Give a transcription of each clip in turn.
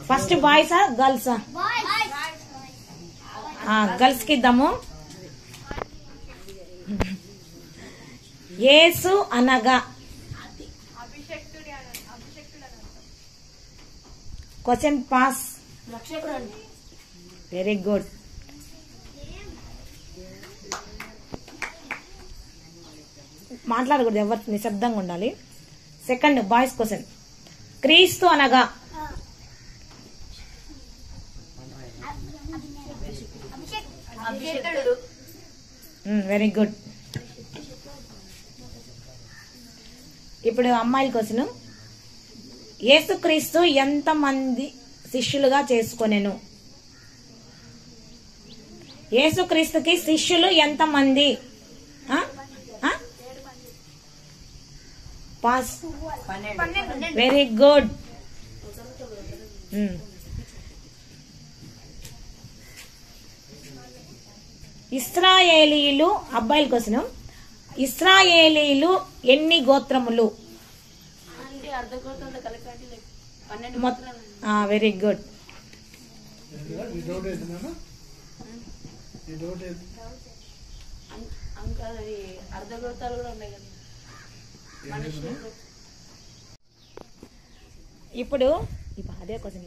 First బాయ్సా గర్ల్సా? Girls కి ఇద్దాము. యేసు అనగా క్వశ్చన్ పాస్. Very good. మాట్లాడకూడదు, ఎవరు నిశ్శబ్దంగా ఉండాలి. Second boys question. క్రీస్తు అనగా వెరీ గుడ్. ఇప్పుడు అమ్మాయిల క్వశ్చన్. యేసుక్రీస్తు ఎంతమంది శిష్యులుగా చేసుకొనెను? యేసుక్రీస్తుకి శిష్యులు ఎంతమంది? పాస్. Very good. ఇశ్రాయేలీయులు, అబ్బాయిల క్వశ్చన్. ఇశ్రాయేలీయులు ఎన్ని గోత్రములు? Very good. ఇప్పుడు అదే క్వశ్చన్.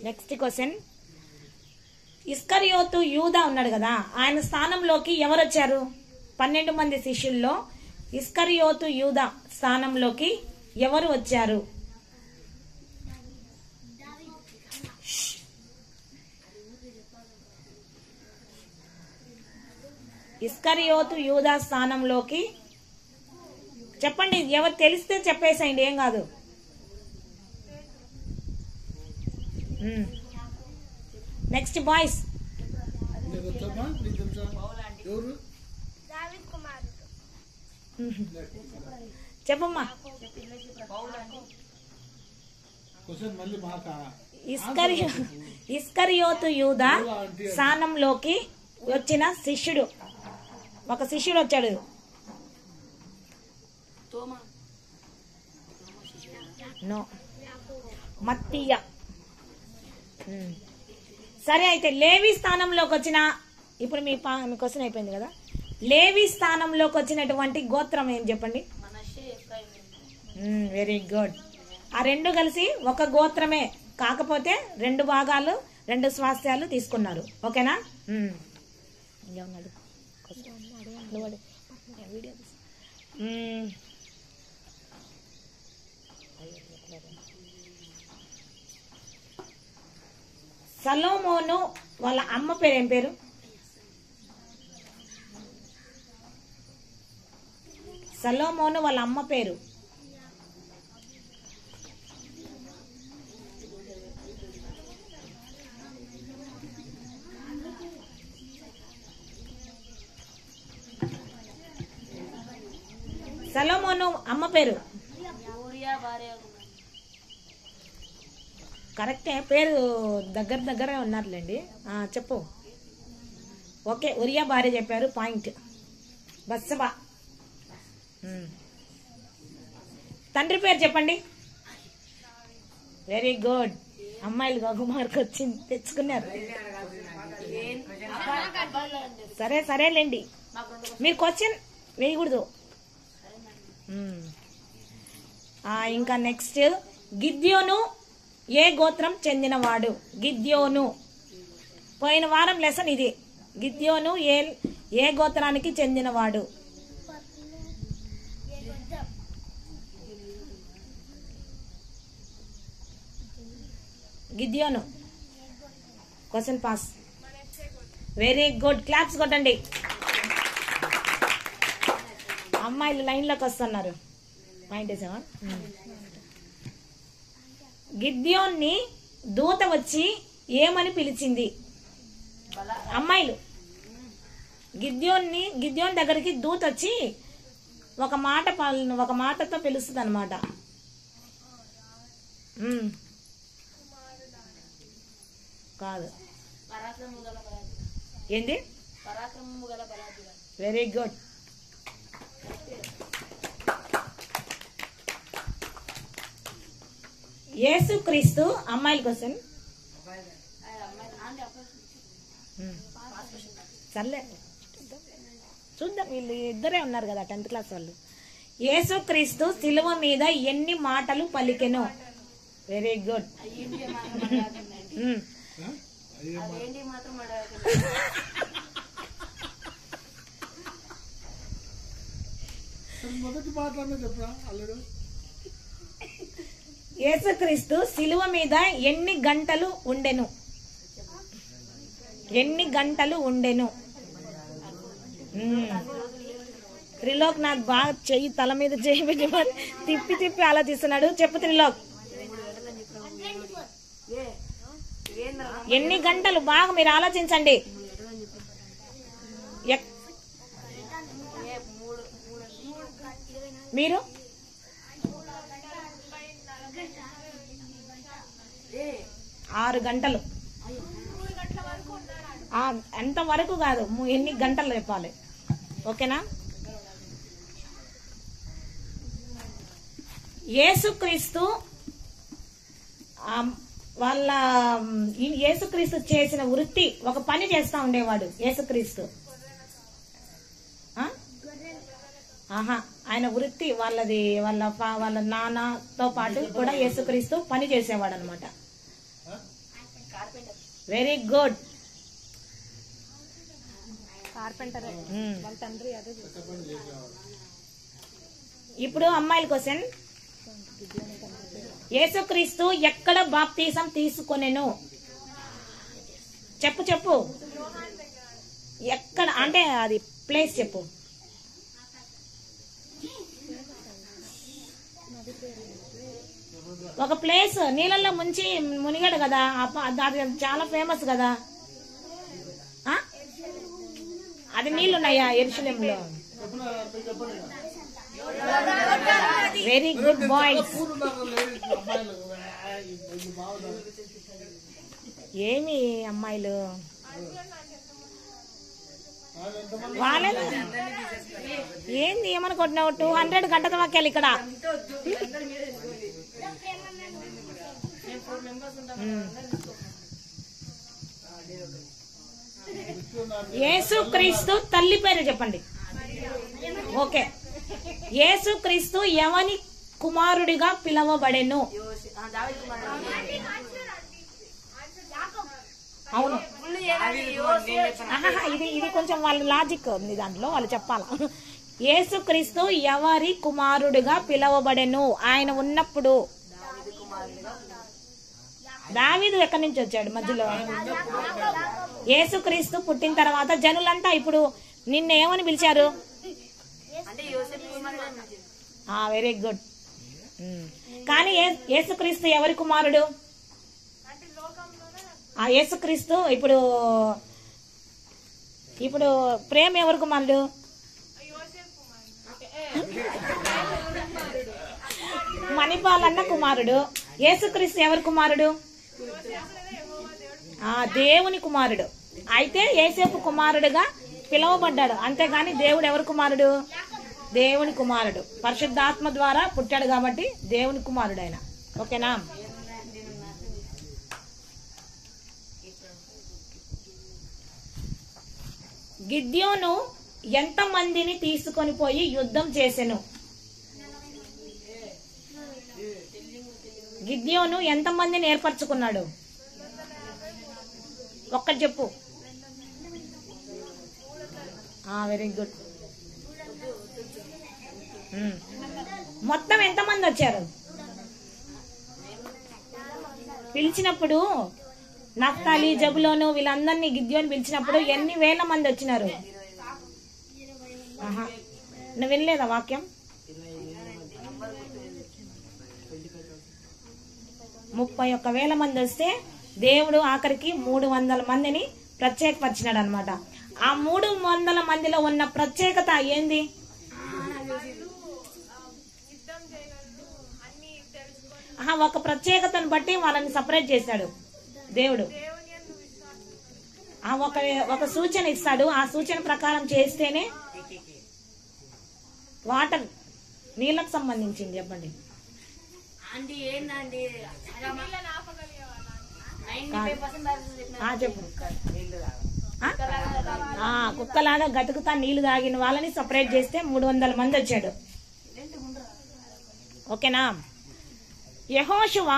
Next question. ఇస్కరియోతు యూదా ఉన్నాడు కదా, ఆయన స్థానంలోకి ఎవరు వచ్చారు? 12 మంది శిష్యుల్లో ఇస్కరియోతు యూదా స్థానంలోకి ఎవరు వచ్చారు? ఇస్కరియోతు యూదా స్థానంలోకి చెప్పండి. ఎవరు తెలిస్తే చెప్పేసేయండి, ఏం కాదు. Next boys. చెప్పమ్మా. ఇస్కరియోతు యూదా స్థానంలోకి వచ్చిన శిష్యుడు, ఒక శిష్యుడు వచ్చాడు. నో, మత్తీయ. సరే, అయితే లేవి స్థానంలోకి వచ్చిన, ఇప్పుడు మీ క్వశ్చన్ అయిపోయింది కదా, లేవి స్థానంలోకి వచ్చినటువంటి గోత్రం ఏం చెప్పండి? Very good. ఆ రెండు కలిసి ఒక గోత్రమే, కాకపోతే 2 భాగాలు 2 స్వాస్థ్యాలు తీసుకున్నారు. ఓకేనా? సలోమోను వాళ్ళ అమ్మ పేరు ఏం పేరు? సలోమోను వాళ్ళ అమ్మ పేరు సలోమోను అమ్మ పేరు కరెక్టే, పేరు దగ్గరే ఉన్నారులేండి. చెప్పు. ఓకే, ఉరియా భార్య చెప్పారు, పాయింట్. బత్సబా. తండ్రి పేరు చెప్పండి. Very good. అమ్మాయిలు ఒక మార్క్ వచ్చింది, తెచ్చుకున్నారు. సరేలేండి, మీరు క్వశ్చన్ వేయకూడదు. ఇంకా నెక్స్ట్. గిద్యోను ఏ గోత్రం చెందినవాడు? గిద్యోను, పోయిన వారం లెసన్ ఇది. గిద్యోను ఏ గోత్రానికి చెందినవాడు? Gideon. Question pass. Very good. Claps కొట్టండి. అమ్మాయిలు లైన్లోకి వస్తున్నారు. పాయింట్ వేసావా? గిద్యోన్ని దూత వచ్చి ఏమని పిలిచింది? అమ్మాయిలు, గిద్యోన్ దగ్గరికి దూత వచ్చి ఒక మాటతో పిలుస్తుంది అనమాట. కాదు, ఏంది? Very good. యేసుక్రీస్తు అమ్మాయిల క్వశ్చన్ సర్లే చూద్దాం, వీళ్ళు ఇద్దరే ఉన్నారు కదా 10th క్లాస్ వాళ్ళు. యేసుక్రీస్తు శిలువ మీద ఎన్ని మాటలు పలికెను? Very good. యేసుక్రీస్తు శిలువ మీద ఎన్ని గంటలు ఉండెను? ఎన్ని గంటలు ఉండెను? త్రిలోక్ నాకు బాగా చెయ్యి తల మీద చెయ్యి పెట్టి తిప్పి తిప్పి ఆలోచిస్తున్నాడు. చెప్పు త్రిలోక్, ఎన్ని గంటలు? బాగా మీరు ఆలోచించండి. మీరు 6 గంటలు. ఎంత వరకు కాదు, ఎన్ని గంటలు చెప్పాలి. ఓకేనా? యేసుక్రీస్తు యేసుక్రీస్తు చేసిన వృత్తి, ఒక పని చేస్తా ఉండేవాడు యేసుక్రీస్తు. ఆయన వృత్తి వాళ్ళది, వాళ్ళ నాన్నతో పాటు కూడా యేసుక్రీస్తు పని చేసేవాడు అనమాట. Very good. కార్పెంటర్. ఇప్పుడు అమ్మాయిల క్వశ్చన్. యేసుక్రీస్తు ఎక్కడ బాప్తిజం తీసుకొనెను? చెప్పు చెప్పు. ఎక్కడ అంటే అది ప్లేస్ చెప్పు. ఒక ప్లేస్ నీళ్ళల్లో ముంచి మునిగాడు కదా, అది చాలా ఫేమస్ కదా. అది నీళ్లున్నాయా యెరూషలేములో? Very good boys. ఏమి అమ్మాయిలు వాళ్ళేనా? ఏంది ఏమనుకుంటున్నావు? 200 గంటల వాక్యాలు ఇక్కడ. యేసుక్రీస్తు తల్లి పేరు చెప్పండి. ఓకే. యేసుక్రీస్తు ఎవని కుమారుడిగా పిలవబడెను? అవును, ఇది కొంచెం వాళ్ళ లాజిక్ ఉంది దాంట్లో, వాళ్ళు చెప్పాలా. యేసుక్రీస్తు ఎవరి కుమారుడిగా పిలవబడెను? ఆయన ఉన్నప్పుడు దావీదు ఎక్కడి నుంచి వచ్చాడు మధ్యలో? యేసుక్రీస్తు పుట్టిన తర్వాత జనులంతా ఇప్పుడు నిన్న ఏమని పిలిచారు? Very good. కానీ యేసుక్రీస్తు ఎవరి కుమారుడు? యేసుక్రీస్తు ఇప్పుడు ప్రేమ ఎవరి కుమారుడు? మణిపాలన్న కుమారుడు. యేసుక్రీస్తు ఎవరి కుమారుడు? దేవుని కుమారుడు. అయితే యేసేపు కుమారుడుగా పిలువబడ్డాడు, అంతేగాని దేవుడు ఎవరి కుమారుడు? దేవుని కుమారుడు. పరిశుద్ధాత్మ ద్వారా పుట్టాడు కాబట్టి దేవుని కుమారుడు ఆయన. ఓకేనా? గిద్యోను ఎంత మందిని తీసుకొని పోయి యుద్ధం చేసెను? గిద్యోను ఎంత మందిని ఏర్పరచుకున్నాడు? ఒక్కటి చెప్పు. Very good. మొత్తం ఎంతమంది వచ్చారు? పిలిచినప్పుడు నఫ్తాలి, జబులోను వీళ్ళందరినీ గిద్యోను పిలిచినప్పుడు ఎన్ని వేల మంది వచ్చినారు? నువ్వు వినలేదా వాక్యం? 31,000 మంది వస్తే దేవుడు ఆఖరికి 300 మందిని ప్రత్యేకపరిచినాడు అనమాట. ఆ 300 మందిలో ఉన్న ప్రత్యేకత ఏంది? ఒక ప్రత్యేకతను బట్టి వాళ్ళని సపరేట్ చేశాడు దేవుడు. ఒక సూచన ఇస్తాడు, ఆ సూచన ప్రకారం చేస్తేనే. వాటర్ నీళ్ళకు సంబంధించింది చెప్పండి. చెప్పు. కుక్కలాగా గతుకుతా నీళ్లు తాగిన వాళ్ళని సపరేట్ చేస్తే 300 మంది వచ్చాడు. ఓకేనా? యెహోషువ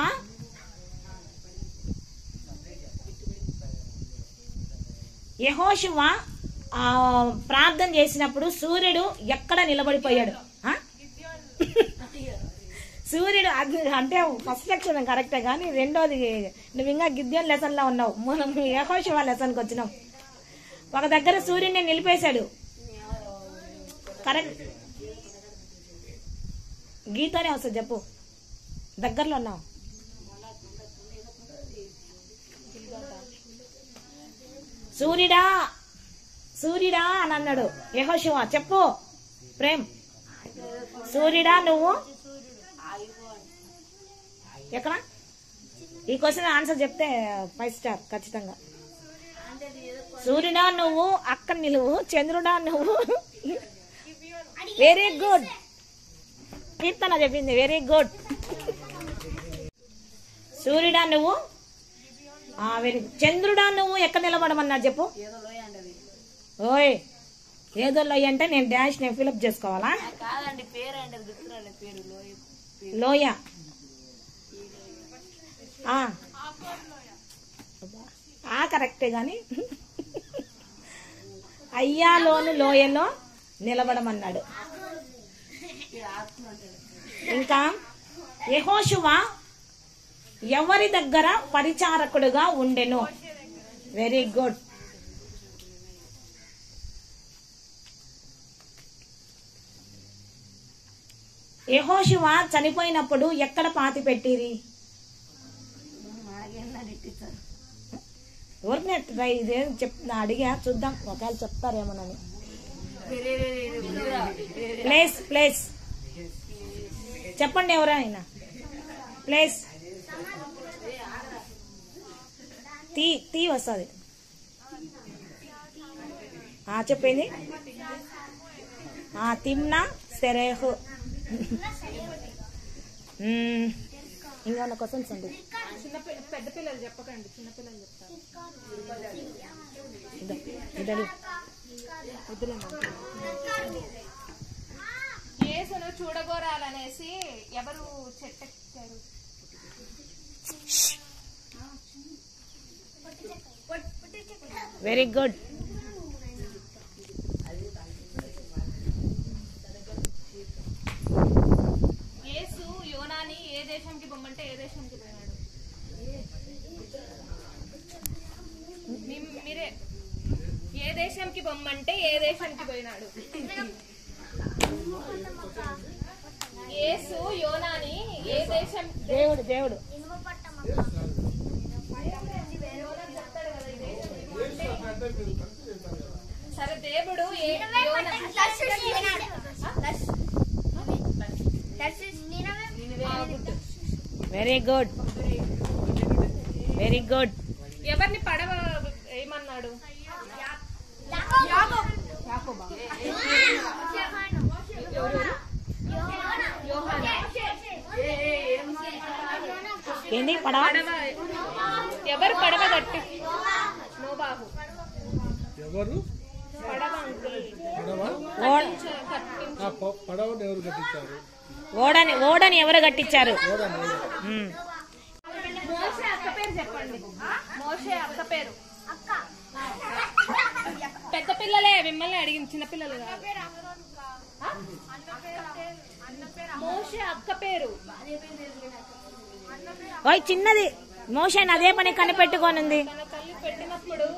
ప్రార్థన చేసినప్పుడు సూర్యుడు ఎక్కడ నిలబడిపోయాడు? సూర్యుడు అంటే ఫస్ట్ లెక్చర్ కరెక్టే, కానీ రెండోది నువ్వు ఇంకా గిద్యోన్ లెసన్ లో ఉన్నావు. మనం యెహోషువ లెసన్కి వచ్చినాం. ఒక దగ్గర సూర్యుడిని నిలిపేశాడు. కరెక్ట్, గీతోనే వస్తుంది చెప్పు. దగ్గరలో ఉన్నావు. సూర్యుడా సూర్యుడా అని అన్నాడు యెహోషువ. చెప్పు ప్రేమ్. సూర్యుడా నువ్వు ఎక్కడ? ఈ క్వశ్చన్ ఆన్సర్ చెప్తే 5 స్టార్ ఖచ్చితంగా. సూర్యుడా నువ్వు అక్కడ నిలువు. చంద్రుడా నువ్వు. Very good. కీర్తన చెప్పింది, వెరీ గుడ్. సూర్యుడా నువ్వు, వెరీ గుడ్. చంద్రుడా నువ్వు ఎక్కడ నిలబడమన్నాడు చెప్పు. ఓయ్ ఏదో లోయ అంటే నేను డాష్ నేను ఫిలప్ చేసుకోవాలా? లోయ. కరెక్టే, గాని అయ్యాలోను లోయలో నిలబడమన్నాడు. ఇంకా యెహోషువ ఎవరి దగ్గర పరిచారకుడుగా ఉండెను? Very good. యెహోషువ చనిపోయినప్పుడు ఎక్కడ పాతి పెట్టిరి? ఊరినే ఇదేం చెప్తున్నా, అడిగా చూద్దాం ఒకవేళ చెప్తారేమోనని. ప్లేస్ ప్లేస్ చెప్పండి ఎవరైనా. ప్లేస్ తీ వస్తుంది. చెప్పింది తిమ్నా సెరేహు. ఇంకేమన్నా క్వశ్చన్స్ అండి? పెద్ద పిల్లలు చెప్పకండి, చిన్నపిల్లలు చెప్తారు. యేసును చూడగోరాలనేసి ఎవరు చెట్టెక్కారు? Very good. యేసు యోనాని ఏ దేశానికి పొమ్మంటే ఏ దేశానికి పోయినాడు? మీరే ఏ దేశానికి పొమ్మంటే ఏ దేశానికి పోయినాడు? యేసు యోనాని ఏ దేశం? దేవుడు సరే, దేవుడు వెరీ గుడ్, వెరీ గుడ్. ఎవరిని పడవ ఏమన్నాడు? ఏంది పడవ? ఎవరు పడవ కట్టి? నోబాహు. ఎవరు పడవని ఎవరు కట్టించారు? ఓడని ఎవరు కట్టించారు? మోషే అక్క పేరు చెప్పండి. మోషే అక్క పేరు. పెద్ద పిల్లలే మిమ్మల్ని అడిగింది, చిన్నపిల్లలు కాదు. మోషే అక్క పేరు. ఓయ్ చిన్నది మోషే అదే పని కనిపెట్టుకోనుంది. తన తల్లి పెట్టినప్పుడు